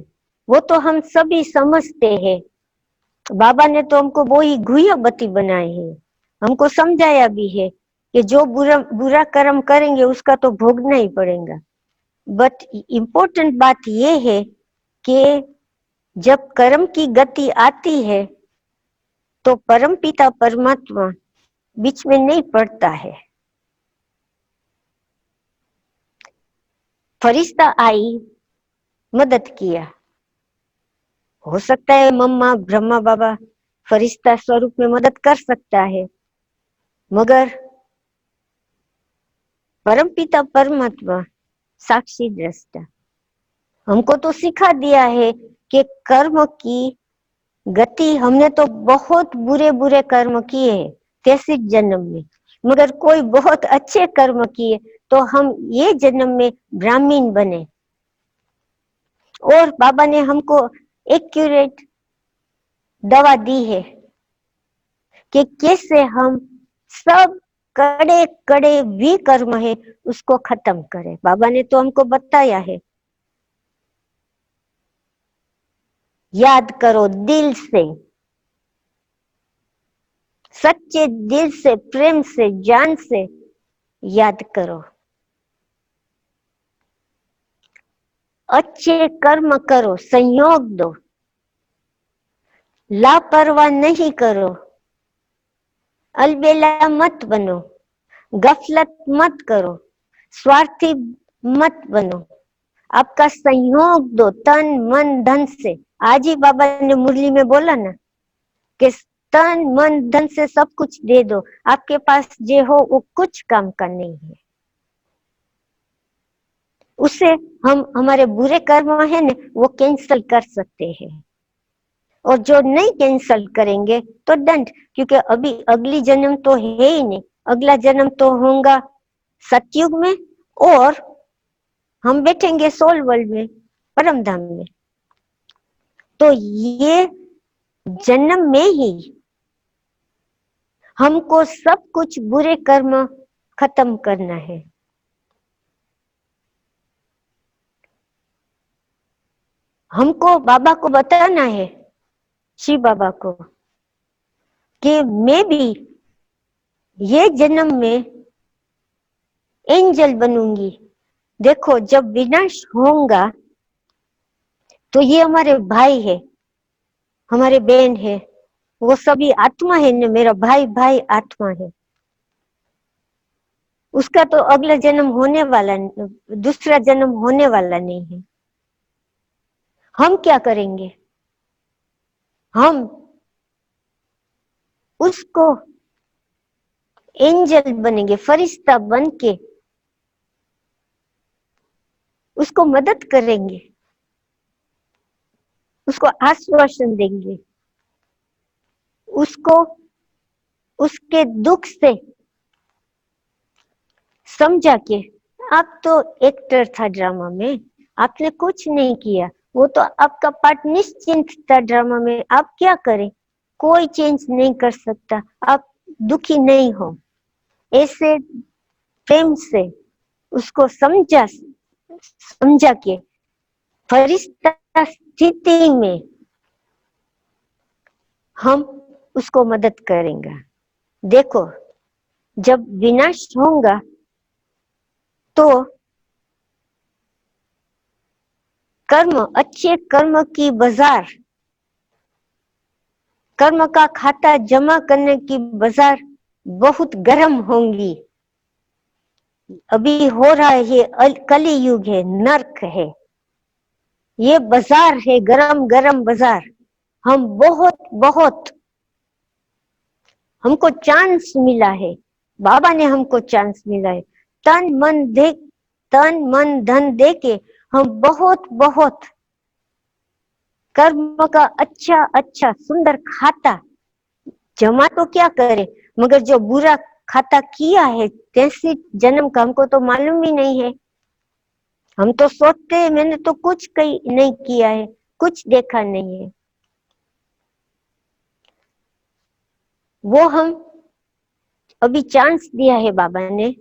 वो तो हम सभी समझते हैं, बाबा ने तो हमको वो ही गुह्य बत्ती बनाए हैं, हमको समझाया भी है कि जो बुरा बुरा कर्म करेंगे उसका तो भोगना ही पड़ेगा। बट इम्पोर्टेंट बात ये है कि जब कर्म की गति आती है तो परम पिता परमात्मा बीच में नहीं पड़ता है। फरिश्ता आई, मदद किया। हो सकता है मम्मा ब्रह्मा बाबा फरिश्ता स्वरूप में मदद कर सकता है, मगर परम पिता परमात्मा साक्षी दृष्टा हमको तो सिखा दिया है कि कर्म की गति, हमने तो बहुत बुरे बुरे कर्म किए हैं 33 जन्म में, मगर कोई बहुत अच्छे कर्म किए तो हम ये जन्म में ब्राह्मण बने। और बाबा ने हमको एक्यूरेट दवा दी है कि कैसे हम सब कड़े कड़े भी कर्म है उसको खत्म करें। बाबा ने तो हमको बताया है, याद करो दिल से, सच्चे दिल से, प्रेम से, जान से याद करो। अच्छे कर्म करो, संयोग दो, लापरवाह नहीं करो, अलबेला मत बनो, गफलत मत करो, स्वार्थी मत बनो, आपका संयोग दो तन मन धन से। आज ही बाबा ने मुरली में बोला ना कि तन मन धन से सब कुछ दे दो, आपके पास जो हो वो कुछ काम का नहीं है। उससे हम हमारे बुरे कर्म है ना वो कैंसल कर सकते हैं, और जो नहीं कैंसल करेंगे तो दंड, क्योंकि अभी अगली जन्म तो है ही नहीं, अगला जन्म तो होगा सतयुग में, और हम बैठेंगे सोल वर्ल्ड में, परम धाम में। तो ये जन्म में ही हमको सब कुछ बुरे कर्म खत्म करना है। हमको बाबा को बताना है, शिव बाबा को, कि मैं भी ये जन्म में एंजल बनूंगी। देखो जब विनाश होगा तो ये हमारे भाई है, हमारे बहन है, वो सभी आत्मा है ना, मेरा भाई भाई आत्मा है। उसका तो अगला जन्म होने वाला, दूसरा जन्म होने वाला नहीं है। हम क्या करेंगे? हम उसको एंजल बनेंगे, फरिश्ता बन के उसको मदद करेंगे, उसको आश्वासन देंगे, उसको उसके दुख से समझा के, आप तो एक्टर था ड्रामा में, आपने कुछ नहीं किया, वो तो आपका पार्ट निश्चिंत था ड्रामा में, आप क्या करें, कोई चेंज नहीं कर सकता, आप दुखी नहीं हो। ऐसे प्रेम से उसको समझा के फरिश्ता स्थिति में हम उसको मदद करेंगे। देखो जब विनाश होगा तो कर्म, अच्छे कर्म की बाजार, कर्म का खाता जमा करने की बाजार बहुत गर्म होंगी। अभी हो रहा है ये कली युग है, नर्क है, ये बाजार है, गरम गरम बाजार। हम बहुत बहुत हमको चांस मिला है, बाबा ने हमको चांस मिला है, तन मन धन दे के हम बहुत बहुत कर्म का अच्छा अच्छा सुंदर खाता जमा तो क्या करे, मगर जो बुरा खाता किया है 33 जन्म का हमको तो मालूम ही नहीं है। हम तो सोचते हैं मैंने तो कुछ कहीं नहीं किया है, कुछ देखा नहीं है। वो हम अभी चांस दिया है बाबा ने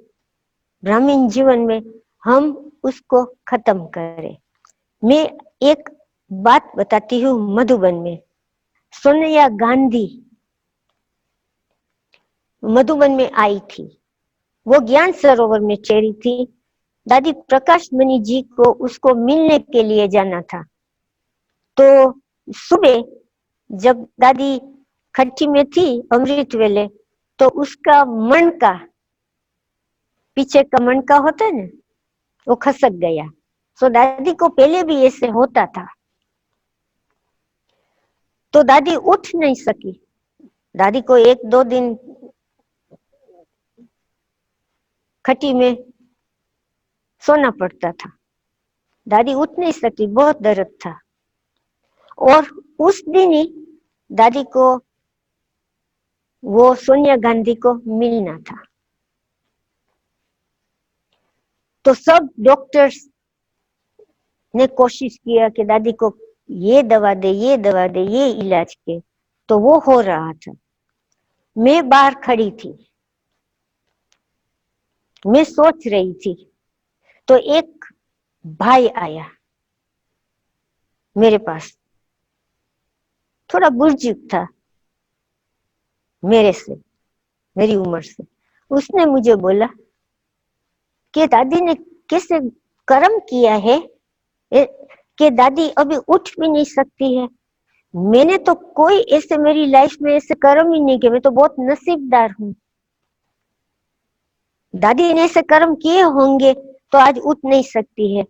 ब्राह्मण जीवन में, हम उसको खत्म करें। मैं एक बात बताती हूँ, मधुबन में सोनिया गांधी मधुबन में आई थी, वो ज्ञान सरोवर में चेरी थी, दादी प्रकाश मणि जी को उसको मिलने के लिए जाना था। तो सुबह जब दादी खट्टी में थी अमृत वेले, तो उसका मन का, पीछे का मन का होता है ना, वो खसक गया। तो दादी को पहले भी ऐसे होता था, तो दादी उठ नहीं सकी। दादी को 1-2 दिन खट्टी में सोना पड़ता था, दादी उठ नहीं सकी, बहुत दर्द था। और उस दिन ही दादी को वो सोनिया गांधी को मिलना था। तो सब डॉक्टर्स ने कोशिश किया कि दादी को ये दवा दे, ये दवा दे, ये इलाज के, तो वो हो रहा था। मैं बाहर खड़ी थी, मैं सोच रही थी, तो एक भाई आया मेरे पास, थोड़ा बुजुर्ग था मेरे से, मेरी उम्र से। उसने मुझे बोला कि दादी ने कैसे कर्म किया है कि दादी अभी उठ भी नहीं सकती है। मैंने तो कोई ऐसे मेरी लाइफ में ऐसे कर्म ही नहीं किए, मैं तो बहुत नसीबदार हूँ। दादी ने ऐसे कर्म किए होंगे तो आज उठ नहीं सकती है।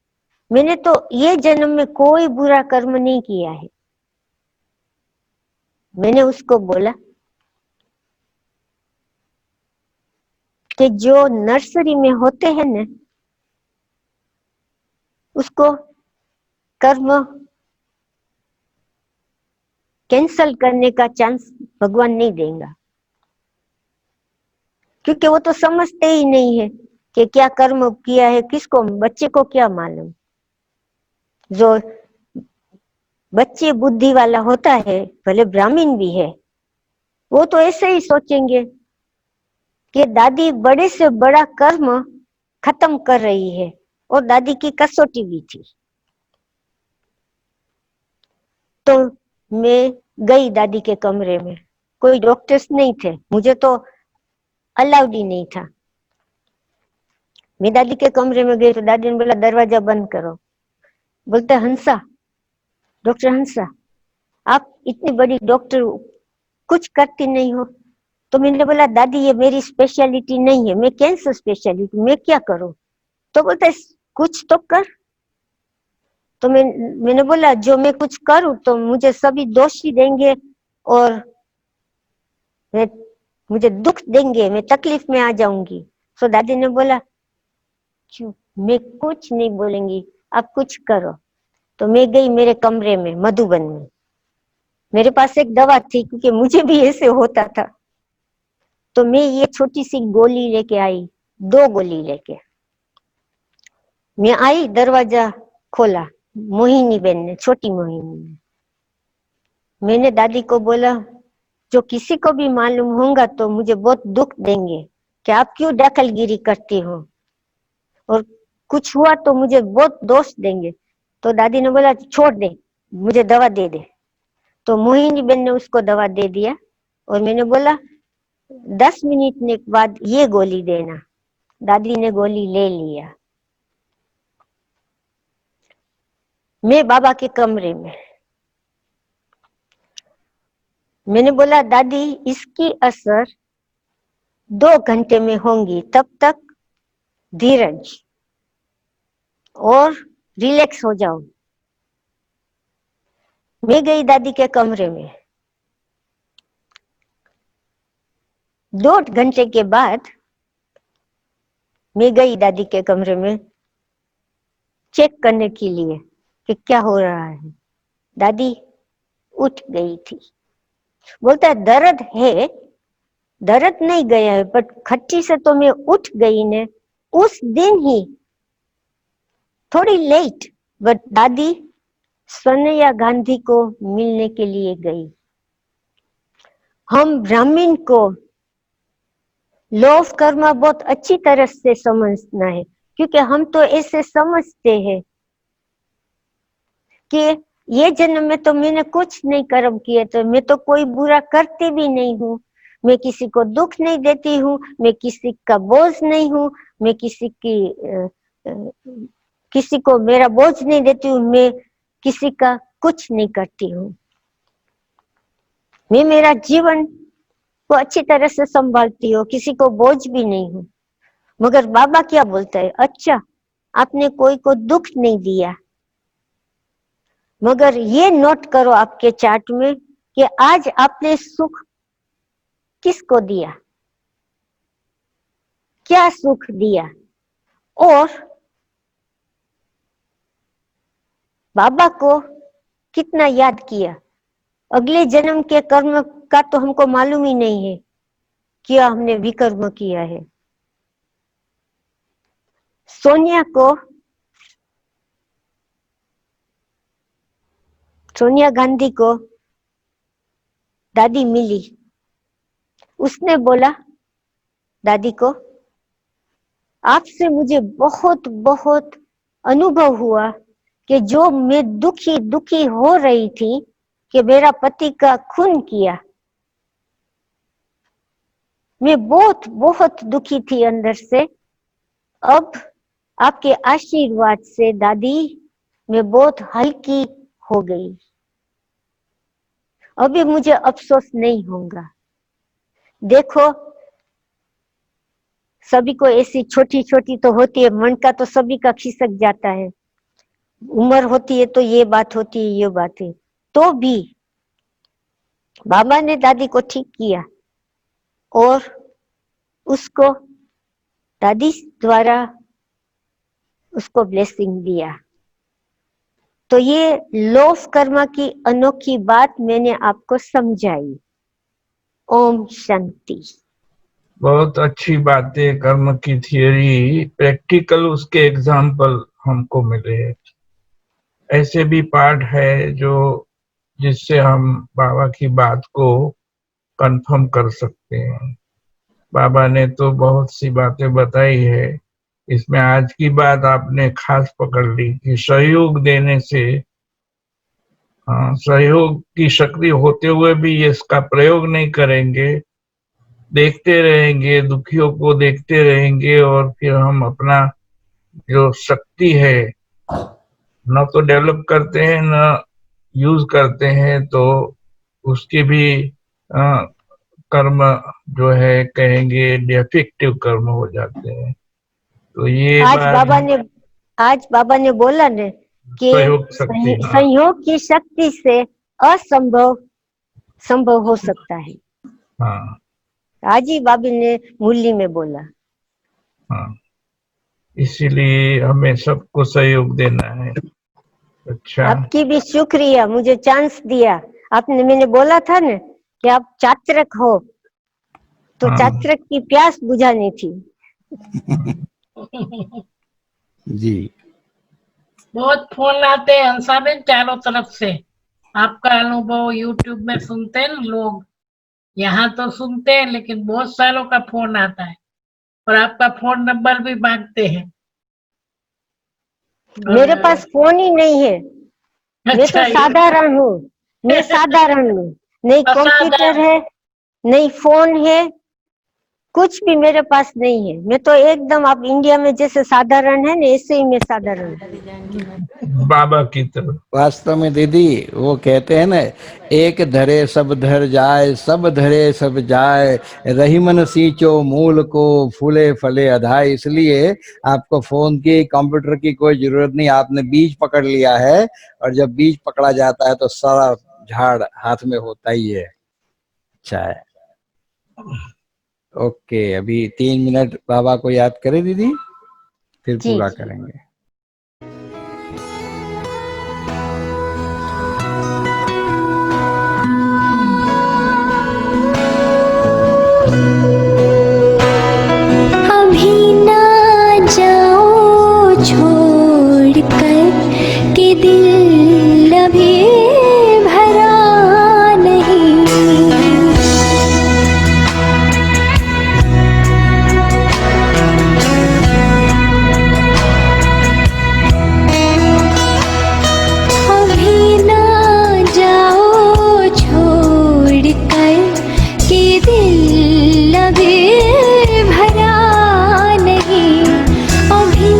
मैंने तो ये जन्म में कोई बुरा कर्म नहीं किया है। मैंने उसको बोला कि जो नर्सरी में होते हैं ना, उसको कर्म कैंसल करने का चांस भगवान नहीं देगा, क्योंकि वो तो समझते ही नहीं है कि क्या कर्म किया है, किसको, बच्चे को क्या मालूम। जो बच्चे बुद्धि वाला होता है, भले ब्राह्मण भी है, वो तो ऐसे ही सोचेंगे कि दादी बड़े से बड़ा कर्म खत्म कर रही है, और दादी की कसौटी भी थी। तो मैं गई दादी के कमरे में, कोई डॉक्टर्स नहीं थे, मुझे तो अलाउड ही नहीं था। मैं दादी के कमरे में गई तो दादी ने बोला दरवाजा बंद करो। बोलते हंसा, डॉक्टर हंसा, आप इतनी बड़ी डॉक्टर कुछ करती नहीं हो। तो मैंने बोला दादी ये मेरी स्पेशलिटी नहीं है, मैं कैंसर स्पेशलिटी, मैं क्या करूं। तो बोलते कुछ तो कर। तो मैंने बोला जो मैं कुछ करूं तो मुझे सभी दोषी देंगे और मैं मुझे दुख देंगे, मैं तकलीफ में आ जाऊंगी। तो दादी ने बोला क्यों, मैं कुछ नहीं बोलेंगी, आप कुछ करो। तो मैं गई मेरे कमरे में मधुबन में, मेरे पास एक दवा थी क्योंकि मुझे भी ऐसे होता था। तो मैं ये छोटी सी गोली लेके आई, 2 गोली लेके मैं आई, दरवाजा खोला, मोहिनी बहन ने, छोटी मोहिनी ने। मैंने दादी को बोला जो किसी को भी मालूम होगा तो मुझे बहुत दुख देंगे कि आप क्यों दखलगिरी करती हो, और कुछ हुआ तो मुझे बहुत दोष देंगे। तो दादी ने बोला छोड़ दे, मुझे दवा दे दे। तो मोहिनी बहन ने उसको दवा दे दिया, और मैंने बोला 10 मिनट के बाद ये गोली देना। दादी ने गोली ले लिया। मैं बाबा के कमरे में, मैंने बोला दादी इसकी असर 2 घंटे में होंगी, तब तक धीरज और रिलैक्स हो जाओ। मैं गई दादी के कमरे में। 2 घंटे के बाद मैं गई दादी के कमरे में चेक करने के लिए कि क्या हो रहा है। दादी उठ गई थी। बोलता है दर्द है, दर्द नहीं गया है, बट खट्टी से तो मैं उठ गई ने उस दिन ही, थोड़ी लेट, बट दादी सोनिया गांधी को मिलने के लिए गई। हम ब्राह्मण को लॉ ऑफ कर्मा बहुत अच्छी तरह से समझना है, क्योंकि हम तो ऐसे समझते हैं कि ये जन्म में तो मैंने कुछ नहीं कर्म किए, तो मैं तो कोई बुरा करती भी नहीं हूँ, मैं किसी को दुख नहीं देती हूँ, मैं किसी का बोझ नहीं हूँ, मैं किसी को मेरा बोझ नहीं देती हूँ, मैं किसी का कुछ नहीं करती हूँ, मैं मेरा जीवन को अच्छी तरह से संभालती हूँ, किसी को बोझ भी नहीं हूँ। मगर बाबा क्या बोलता है, अच्छा आपने कोई को दुख नहीं दिया, मगर ये नोट करो आपके चार्ट में कि आज आपने सुख किसको दिया, क्या सुख दिया, और बाबा को कितना याद किया। अगले जन्म के कर्म का तो हमको मालूम ही नहीं है, क्या हमने विकर्म किया है। सोनिया गांधी को दादी मिली, उसने बोला दादी को आपसे मुझे बहुत बहुत अनुभव हुआ कि जो मैं दुखी दुखी हो रही थी कि मेरा पति का खून किया, मैं बहुत बहुत दुखी थी अंदर से। अब आपके आशीर्वाद से दादी मैं बहुत हल्की हो गई। अभी मुझे अफसोस नहीं होगा। देखो, सभी को ऐसी छोटी छोटी तो होती है, मन का तो सभी का खिसक जाता है। उम्र होती है तो ये बात होती है, ये बात है। तो भी बाबा ने दादी को ठीक किया और उसको दादी द्वारा उसको ब्लेसिंग दिया। तो ये लॉ ऑफ कर्मा की अनोखी बात मैंने आपको समझाई। ओम शांति। बहुत अच्छी बातें, कर्म की थियरी, प्रैक्टिकल उसके एग्जाम्पल हमको मिले। ऐसे भी पार्ट है जो जिससे हम बाबा की बात को कंफर्म कर सकते हैं। बाबा ने तो बहुत सी बातें बताई है, इसमें आज की बात आपने खास पकड़ ली कि सहयोग देने से, सहयोग की शक्ति होते हुए भी ये इसका प्रयोग नहीं करेंगे, देखते रहेंगे, दुखियों को देखते रहेंगे, और फिर हम अपना जो शक्ति है न तो डेवलप करते हैं न यूज करते हैं, तो उसकी भी कर्म जो है कहेंगे डिफेक्टिव कर्म हो जाते हैं। तो ये आज बाबा ने बोला ने कि सहयोग शक्ति, संयोग की शक्ति से असंभव संभव हो सकता है। हाँ, आज ही बाबा ने मुरली में बोला। हाँ, इसीलिए हमें सबको सहयोग देना है। अच्छा, आपकी भी शुक्रिया, मुझे चांस दिया आपने। मैंने बोला था ना कि आप चात्रक हो, तो हाँ, चात्रक की प्यास बुझानी थी। जी, बहुत फोन आते हैं हंसाबेन चारों तरफ से। आपका अनुभव यूट्यूब में सुनते हैं लोग, यहाँ तो सुनते हैं लेकिन बहुत सारों का फोन आता है और आपका फोन नंबर भी मांगते हैं। मेरे पास फोन ही नहीं है। मैं तो साधारण हूँ, मैं साधारण हूँ। नहीं कंप्यूटर है, नहीं फोन है, कुछ भी मेरे पास नहीं है। मैं तो एकदम, आप इंडिया में जैसे साधारण है ना, ऐसे ही मैं साधारण हूँ बाबा की तरफ। वास्तव में दीदी वो कहते हैं ना, एक धरे सब धर जाए, सब धरे सब जाए, रहीमन सींचो मूल को, फूले फले अधाय। इसलिए आपको फोन की, कंप्यूटर की कोई जरूरत नहीं। आपने बीज पकड़ लिया है, और जब बीज पकड़ा जाता है तो सारा झाड़ हाथ में होता ही है। अच्छा है, ओके। अभी 3 मिनट बाबा को याद करें दीदी, फिर पूरा करेंगे। अभी ना जाओ छोड़ कर के दिल अभी भरा नहीं। अभी ना जाओ छोड़ कर के दिल अभी भरा नहीं। अभी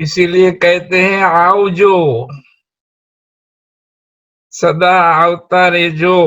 इसीलिए कहते हैं आओ जो, सदा आवता रे जो।